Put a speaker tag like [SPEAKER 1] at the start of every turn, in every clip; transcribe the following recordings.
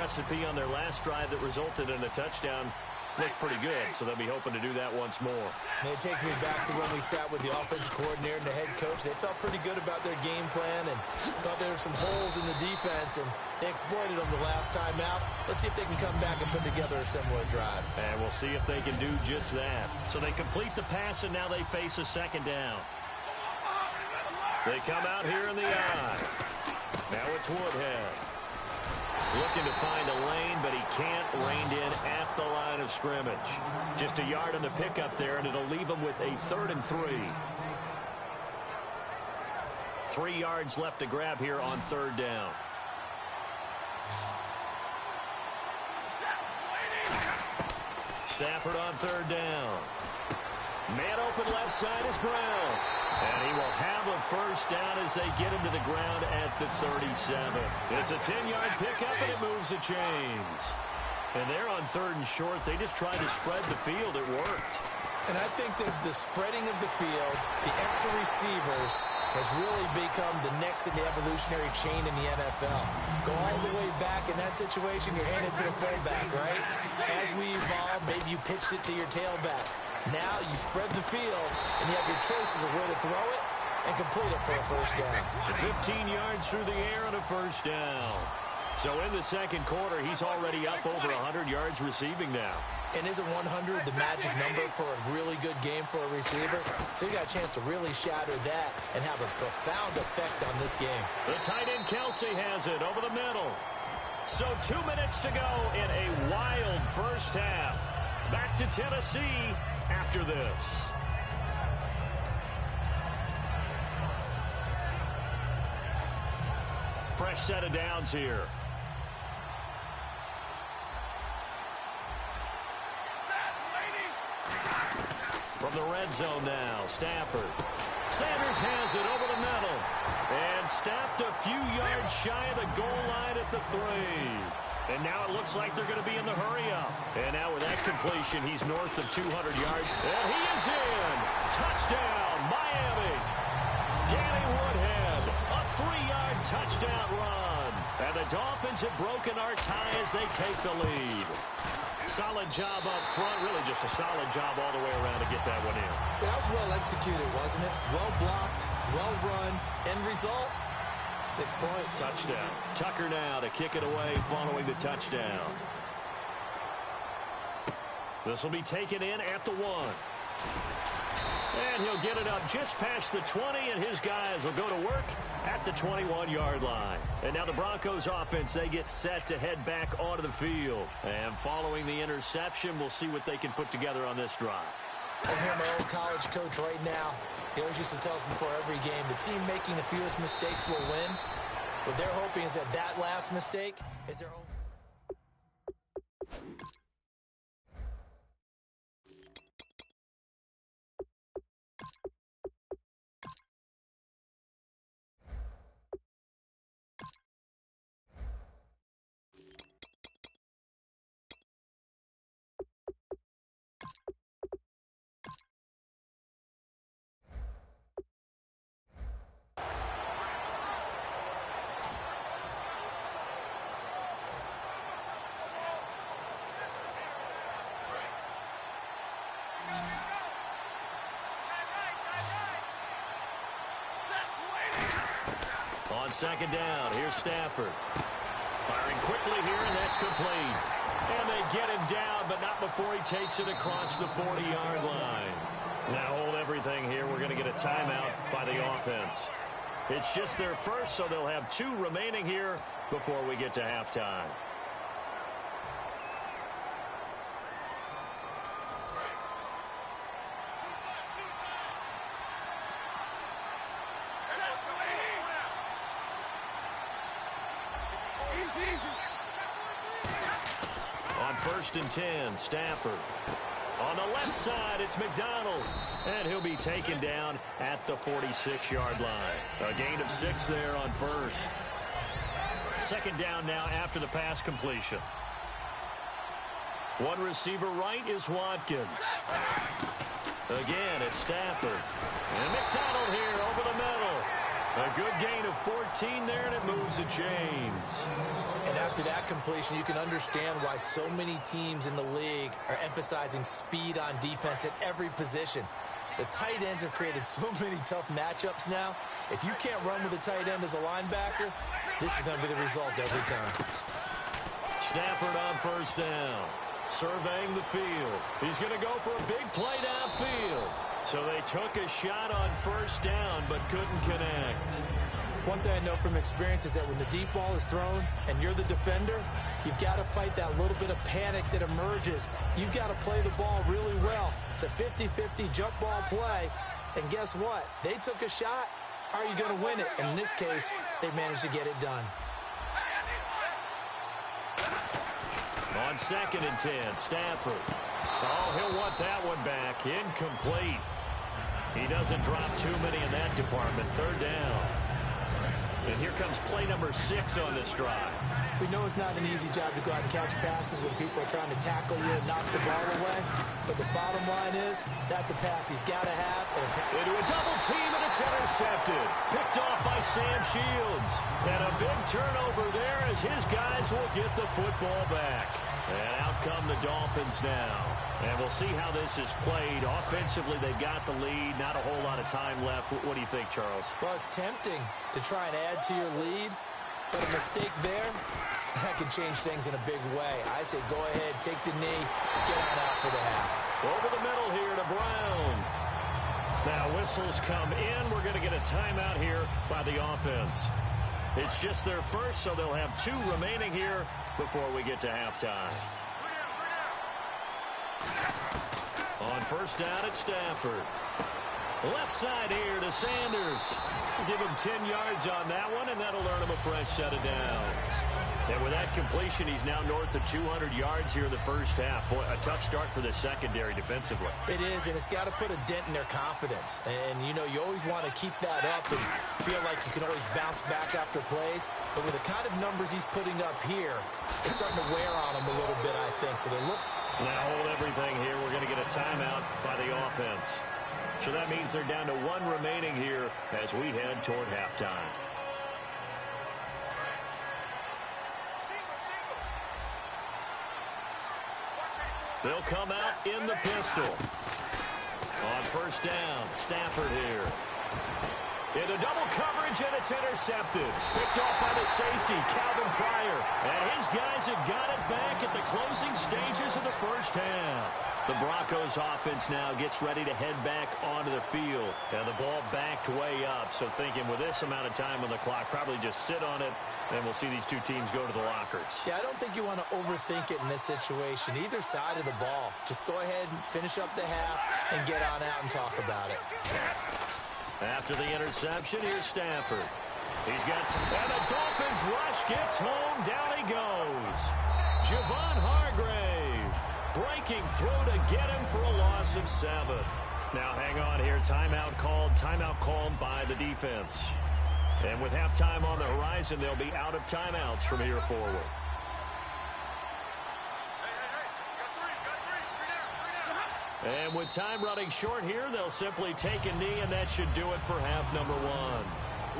[SPEAKER 1] recipe on their last drive that resulted in a touchdown looked pretty good, so they'll be hoping to do that once more.
[SPEAKER 2] And it takes me back to when we sat with the offensive coordinator and the head coach. They felt pretty good about their game plan and thought there were some holes in the defense, and they exploited them the last time out. Let's see if they can come back and put together a similar drive.
[SPEAKER 1] And we'll see if they can do just that. So they complete the pass, and now they face a second down. They come out here in the eye. Now it's Woodhead. Looking to find a lane, but he can't. Reined in at the line of scrimmage. Just a yard on the pickup there, and it'll leave him with a 3rd and 3. 3 yards left to grab here on 3rd down. Stafford on 3rd down. Man open left side is Brown. And he will have a first down as they get him to the ground at the 37. It's a 10-yard pickup, and it moves the chains. And they're on 3rd and short. They just tried to spread the field. It worked.
[SPEAKER 2] And I think that the spreading of the field, the extra receivers, has really become the next in the evolutionary chain in the NFL. Go all the way back. In that situation, you're handed to the fullback, right? As we evolve, maybe you pitched it to your tailback. Now you spread the field, and you have your choices of where to throw it and complete it for a first down.
[SPEAKER 1] 15 yards through the air on a first down. So in the second quarter, he's already up over 100 yards receiving now.
[SPEAKER 2] And isn't 100 the magic number for a really good game for a receiver? So you got a chance to really shatter that and have a profound effect on this game.
[SPEAKER 1] The tight end Kelsey has it over the middle. So 2 minutes to go in a wild first half. Back to Tennessee after this. Fresh set of downs here. From the red zone now, Stafford. Sanders has it over the middle. And stopped a few yards shy of the goal line at the 3. And now it looks like they're going to be in the hurry-up. And now with that completion, he's north of 200 yards. And he is in. Touchdown, Miami. Danny Woodhead, a 3-yard touchdown run. And the Dolphins have broken our tie as they take the lead. Solid job up front. Really just a solid job all the way around to get that one in.
[SPEAKER 2] That was well executed, wasn't it? Well blocked, well run. End result, 6 points.
[SPEAKER 1] Touchdown. Tucker now to kick it away following the touchdown. This will be taken in at the 1. And he'll get it up just past the 20, and his guys will go to work at the 21-yard line. And now the Broncos offense, they get set to head back onto the field. And following the interception, we'll see what they can put together on this drive.
[SPEAKER 2] I hear my old college coach right now. He always used to tell us before every game, the team making the fewest mistakes will win. What they're hoping is that last mistake is their own.
[SPEAKER 1] On second down, here's Stafford. Firing quickly here, and that's complete. And they get him down, but not before he takes it across the 40-yard line. Now hold everything here. We're going to get a timeout by the offense. It's just their first, so they'll have 2 remaining here before we get to halftime. On 1st and 10, Stafford. On the left side, it's McDonald. And he'll be taken down at the 46-yard line. A gain of 6 there on 1st. Second down now after the pass completion. One receiver right is Watkins. Again, it's Stafford. And McDonald here over the middle. A good gain of 14 there, and it moves the chains.
[SPEAKER 2] And after that completion, you can understand why so many teams in the league are emphasizing speed on defense at every position. The tight ends have created so many tough matchups now. If you can't run with a tight end as a linebacker, this is going to be the result every time.
[SPEAKER 1] Stafford on first down. Surveying the field. He's going to go for a big play downfield. So they took a shot on first down but couldn't connect.
[SPEAKER 2] One thing I know from experience is that when the deep ball is thrown and you're the defender, you've got to fight that little bit of panic that emerges. You've got to play the ball really well. It's a 50-50 jump ball play. And guess what? They took a shot. How are you going to win it? And in this case, they managed to get it done.
[SPEAKER 1] On 2nd and 10, Stafford. Oh, he'll want that one back. Incomplete. He doesn't drop too many in that department. 3rd down. And here comes play number 6 on this drive.
[SPEAKER 2] We know it's not an easy job to go out and catch passes when people are trying to tackle you and knock the ball away. But the bottom line is, that's a pass he's got to have.
[SPEAKER 1] Into a double team, and it's intercepted. Picked off by Sam Shields. And a big turnover there as his guys will get the football back. And out come the Dolphins now. And we'll see how this is played. Offensively, they got the lead. Not a whole lot of time left. What do you think, Charles?
[SPEAKER 2] Well, it's tempting to try and add to your lead. But a mistake there, that can change things in a big way. I say go ahead, take the knee, get on out for the half.
[SPEAKER 1] Over the middle here to Brown. Now whistles come in. We're going to get a timeout here by the offense. It's just their first, so they'll have 2 remaining here before we get to halftime. On first down at Stafford. Left side here to Sanders. We'll give him 10 yards on that one, and that'll earn him a fresh set of downs. And with that completion, he's now north of 200 yards here in the first half. Boy, a tough start for the secondary defensively.
[SPEAKER 2] It is, and it's got to put a dent in their confidence. And, you know, you always want to keep that up and feel like you can always bounce back after plays. But with the kind of numbers he's putting up here, it's starting to wear on him a little bit, I think. So they're looking.
[SPEAKER 1] Now hold everything here. We're going to get a timeout by the offense. So that means they're down to 1 remaining here as we head toward halftime. They'll come out in the pistol. On first down, Stafford here. Into double coverage, and it's intercepted. Picked off by the safety, Calvin Pryor. And his guys have got it back at the closing stages of the first half. The Broncos offense now gets ready to head back onto the field. And the ball backed way up. So thinking with this amount of time on the clock, probably just sit on it, and we'll see these 2 teams go to the lockers.
[SPEAKER 2] Yeah, I don't think you want to overthink it in this situation. Either side of the ball. Just go ahead and finish up the half and get on out and talk about it.
[SPEAKER 1] After the interception, here's Stafford. He's got and the Dolphins rush gets home. Down he goes. Javon Hargrave breaking through to get him for a loss of 7. Now hang on here. Timeout called by the defense. And with halftime on the horizon, they'll be out of timeouts from here forward. And with time running short here, they'll simply take a knee, and that should do it for half number 1.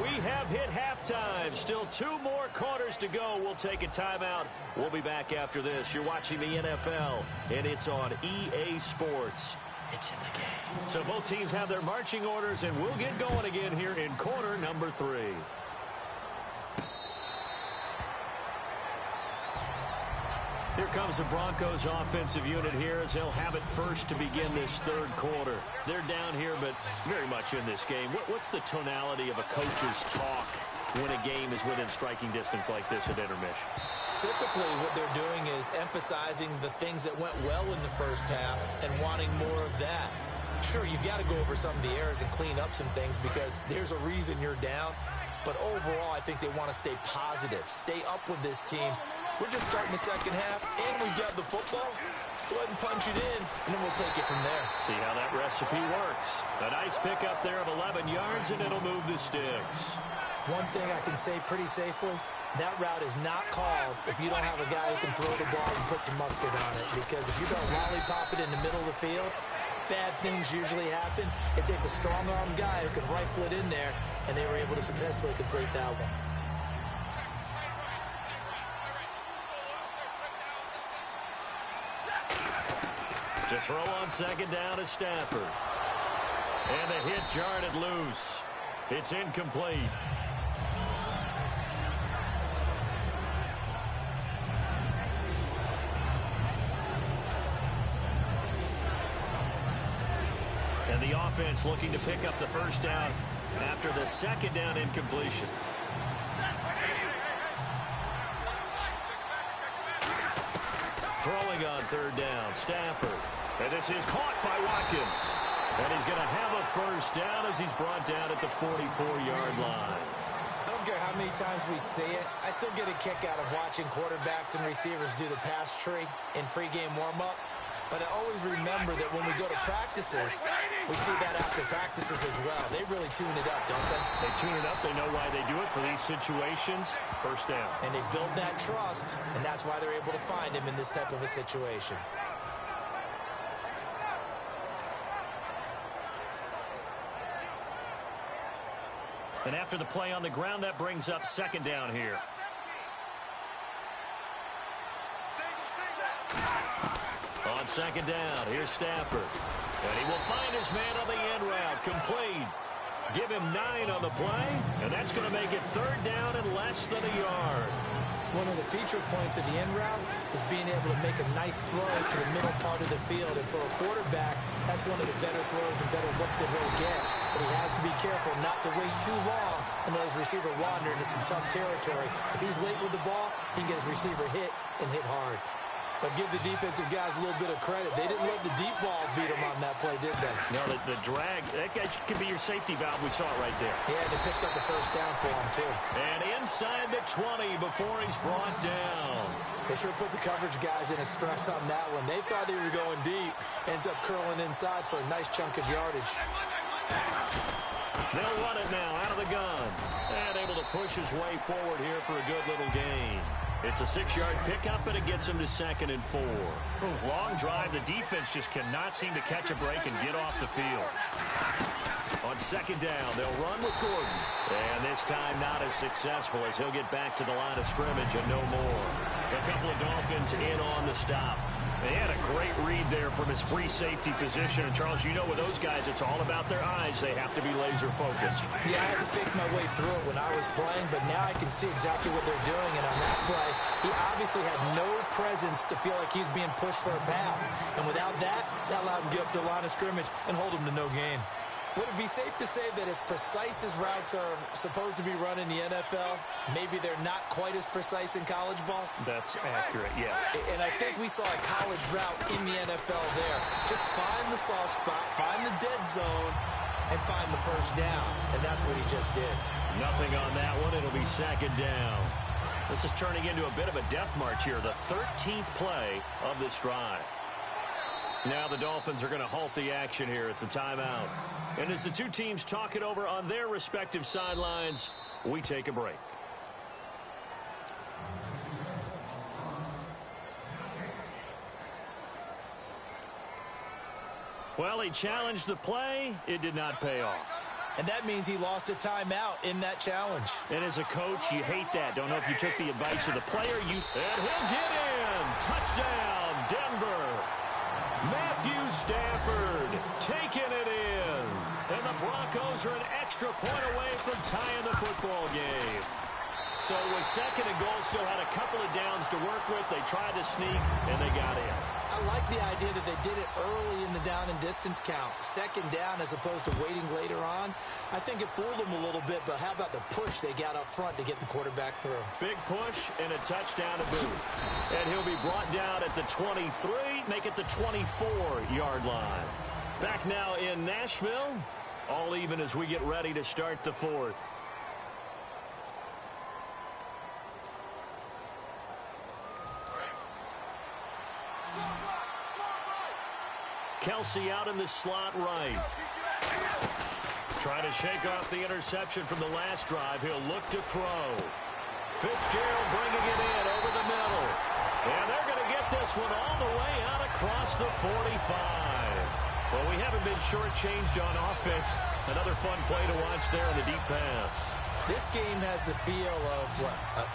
[SPEAKER 1] We have hit halftime. Still 2 more quarters to go. We'll take a timeout. We'll be back after this. You're watching the NFL, and it's on EA Sports. It's in the game. So both teams have their marching orders, and we'll get going again here in quarter number 3. Here comes the Broncos offensive unit here as they'll have it first to begin this 3rd quarter. They're down here, but very much in this game. What's the tonality of a coach's talk when a game is within striking distance like this at intermission?
[SPEAKER 2] Typically, what they're doing is emphasizing the things that went well in the first half and wanting more of that. Sure, you've got to go over some of the errors and clean up some things because there's a reason you're down. But overall, I think they want to stay positive, stay up with this team. We're just starting the second half, and we've got the football. Let's go ahead and punch it in, and then we'll take it from there.
[SPEAKER 1] See how that recipe works. A nice pickup there of 11 yards, and it'll move the sticks.
[SPEAKER 2] One thing I can say pretty safely, that route is not called if you don't have a guy who can throw the ball and put some mustard on it. Because if you don't lollipop it in the middle of the field, bad things usually happen. It takes a strong-arm guy who can rifle it in there, and they were able to successfully complete that one.
[SPEAKER 1] To throw on second down is Stafford. And the hit jarred it loose. It's incomplete. And the offense looking to pick up the first down after the second down incompletion. Throwing on third down, Stafford. And this is caught by Watkins. And he's going to have a first down as he's brought down at the 44-yard line.
[SPEAKER 2] I don't care how many times we see it. I still get a kick out of watching quarterbacks and receivers do the pass tree in pregame warm-up. But I always remember that when we go to practices, we see that after practices as well. They really tune it up, don't they?
[SPEAKER 1] They tune it up. They know why they do it for these situations. First down.
[SPEAKER 2] And they build that trust, and that's why they're able to find him in this type of a situation.
[SPEAKER 1] And after the play on the ground, that brings up second down here. On second down, here's Stafford. And he will find his man on the end route. Complete. Give him 9 on the play, and that's going to make it third down and less than a yard.
[SPEAKER 2] One of the feature points of the end route is being able to make a nice throw to the middle part of the field. And for a quarterback, that's one of the better throws and better looks that he'll get. But he has to be careful not to wait too long and let his receiver wander into some tough territory. If he's late with the ball, he can get his receiver hit and hit hard. But give the defensive guys a little bit of credit. They didn't let the deep ball beat them on that play, did they?
[SPEAKER 1] No, the drag, that guy could be your safety valve. We saw it right there.
[SPEAKER 2] Yeah, they picked up a first down for him, too.
[SPEAKER 1] And inside the 20 before he's brought down.
[SPEAKER 2] They sure put the coverage guys in a stress on that one. They thought they were going deep. Ends up curling inside for a nice chunk of yardage.
[SPEAKER 1] They'll run it now out of the gun. And able to push his way forward here for a good little gain. It's a 6-yard pickup, and it gets him to 2nd and 4. Long drive. The defense just cannot seem to catch a break and get off the field. On second down, they'll run with Gordon. And this time not as successful as he'll get back to the line of scrimmage and no more. A couple of Dolphins in on the stop. They had a great read there from his free safety position. And, Charles, you know with those guys, it's all about their eyes. They have to be laser-focused.
[SPEAKER 2] Yeah, I had to fake my way through it when I was playing, but now I can see exactly what they're doing. And on that play, he obviously had no presence to feel like he's being pushed for a pass. And without that, that allowed him to get up to the line of scrimmage and hold him to no gain. Would it be safe to say that as precise as routes are supposed to be run in the NFL, maybe they're not quite as precise in college ball?
[SPEAKER 1] That's accurate, yeah.
[SPEAKER 2] And I think we saw a college route in the NFL there. Just find the soft spot, find the dead zone, and find the first down. And that's what he just did.
[SPEAKER 1] Nothing on that one. It'll be second down. This is turning into a bit of a death march here. The 13th play of this drive. Now the Dolphins are going to halt the action here. It's a timeout. And as the two teams talk it over on their respective sidelines, we take a break. Well, he challenged the play. It did not pay off.
[SPEAKER 2] And that means he lost a timeout in that challenge.
[SPEAKER 1] And as a coach, you hate that. Don't know if you took the advice of the player. And he'll get in. Touchdown, Denver. Matthew Stafford taking it in. And the Broncos are an extra point away from tying the football game. So it was second and goal. Still had a couple of downs to work with. They tried to sneak, and they got in.
[SPEAKER 2] I like the idea that they did it early in the down and distance count. Second down as opposed to waiting later on. I think it fooled them a little bit, but how about the push they got up front to get the quarterback through?
[SPEAKER 1] Big push and a touchdown to boot. And he'll be brought down at the 23, make it the 24-yard line. Back now in Nashville, all even as we get ready to start the fourth. Kelsey out in the slot right. Trying to shake off the interception from the last drive. He'll look to throw. Fitzgerald bringing it in over the middle. And they're going to get this one all the way out across the 45. Well, we haven't been shortchanged on offense. Another fun play to watch there on the deep pass.
[SPEAKER 2] This game has the feel of,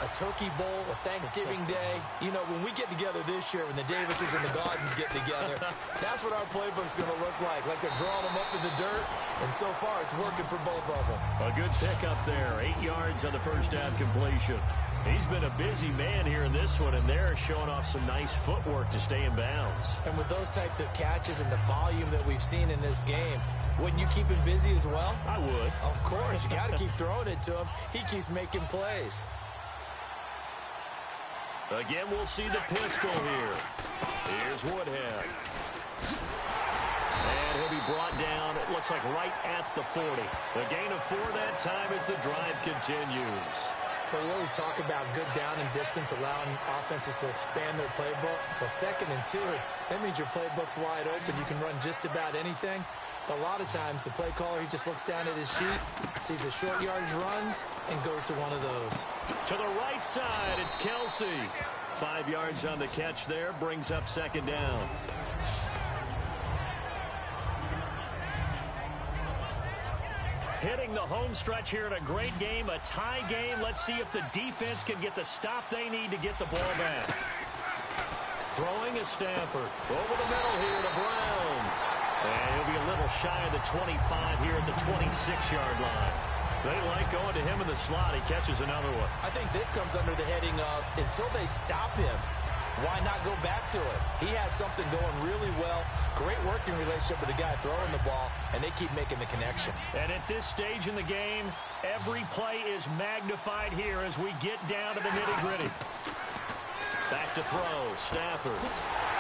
[SPEAKER 2] a turkey bowl, a Thanksgiving day. You know, when we get together this year, when the Davises and the Gardens get together, that's what our playbook's going to look like they're drawing them up in the dirt, and so far it's working for both of them.
[SPEAKER 1] A good pickup there, 8 yards on the first down completion. He's been a busy man here in this one, and they're showing off some nice footwork to stay in bounds. And with those types of catches and the volume that we've seen in this game, wouldn't you keep him busy as well? I would. Of course. You got to keep throwing it to him. He keeps making plays. Again, we'll see the pistol here. Here's Woodhead. And he'll be brought down, it looks like right at the 40. The gain of 4 that time as the drive continues. But we always talk about good down and distance, allowing offenses to expand their playbook. Well, 2nd and 2, that means your playbook's wide open. You can run just about anything. But a lot of times, the play caller, he just looks down at his sheet, sees the short yardage runs, and goes to one of those. To the right side, it's Kelsey. 5 yards on the catch there, brings up 2nd down. Hitting the home stretch here in a great game, a tie game. Let's see if the defense can get the stop they need to get the ball back. Throwing is Stafford. Over the middle here to Brown. And he'll be a little shy of the 25 here at the 26-yard line. They like going to him in the slot. He catches another one. I think this comes under the heading of until they stop him, why not go back to it? He has something going really well. Great working relationship with the guy throwing the ball, and they keep making the connection. And at this stage in the game, every play is magnified here as we get down to the nitty-gritty. Back to throw, Stafford.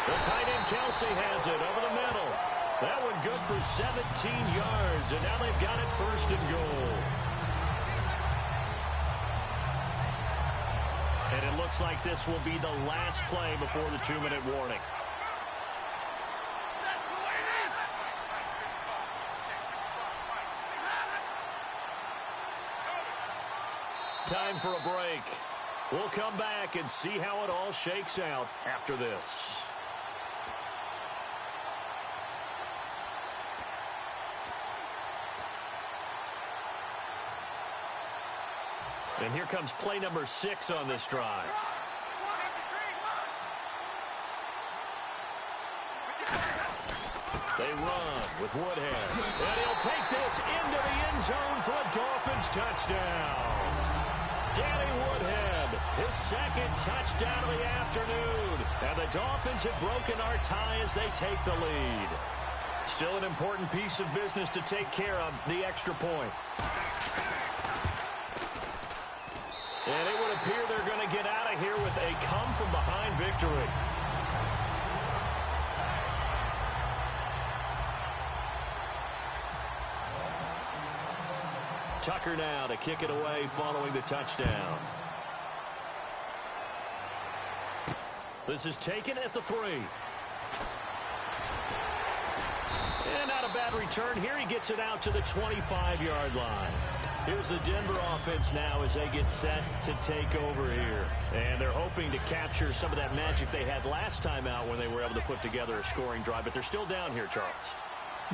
[SPEAKER 1] The tight end Kelsey has it over the middle. That one good for 17 yards, and now they've got it 1st and goal. And it looks like this will be the last play before the 2-minute warning. Time for a break. We'll come back and see how it all shakes out after this. And here comes play number 6 on this drive. They run with Woodhead. And he'll take this into the end zone for a Dolphins touchdown. Danny Woodhead, his 2nd touchdown of the afternoon. And the Dolphins have broken our tie as they take the lead. Still an important piece of business to take care of, the extra point. And it would appear they're going to get out of here with a come-from-behind victory. Tucker now to kick it away following the touchdown. This is taken at the 3. And not a bad return here. He gets it out to the 25-yard line. Here's the Denver offense now as they get set to take over here. And they're hoping to capture some of that magic they had last time out when they were able to put together a scoring drive. But they're still down here, Charles.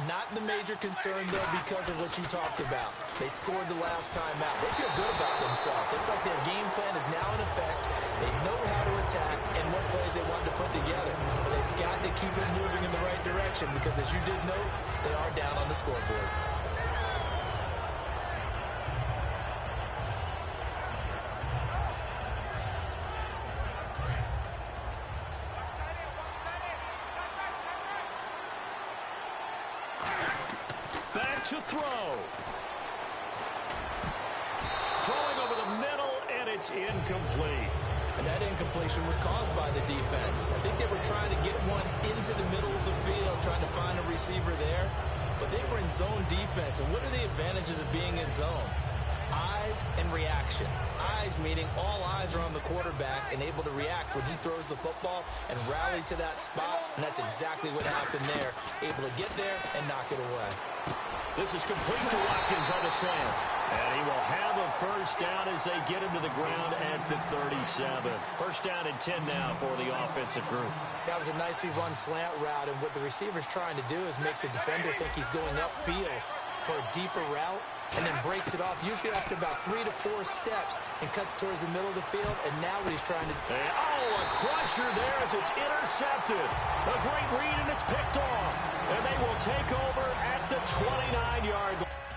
[SPEAKER 1] Not the major concern, though, because of what you talked about. They scored the last time out. They feel good about themselves. They feel like their game plan is now in effect. They know how to attack and what plays they want to put together. But they've got to keep it moving in the right direction because, as you did note, they are down on the scoreboard. To throw. Throwing over the middle, and it's incomplete. And that incompletion was caused by the defense. I think they were trying to get one into the middle of the field, trying to find a receiver there. But they were in zone defense. And what are the advantages of being in zone? Eyes and reaction. Eyes meaning all eyes are on the quarterback and able to react when he throws the football and rally to that spot. And that's exactly what happened there. Able to get there and knock it away. This is complete to Watkins on the slant. And he will have a first down as they get him to the ground at the 37. First down and 10 now for the offensive group.
[SPEAKER 2] That was a nicely run slant route, and what the receiver's trying to do is make the defender think he's going upfield for a deeper route, and then breaks it off, usually after about 3 to 4 steps, and cuts towards the middle of the field, and now what he's trying to do.
[SPEAKER 1] A crusher there as it's intercepted. A great read, and it's picked off. And they will take over at the 29-yard line.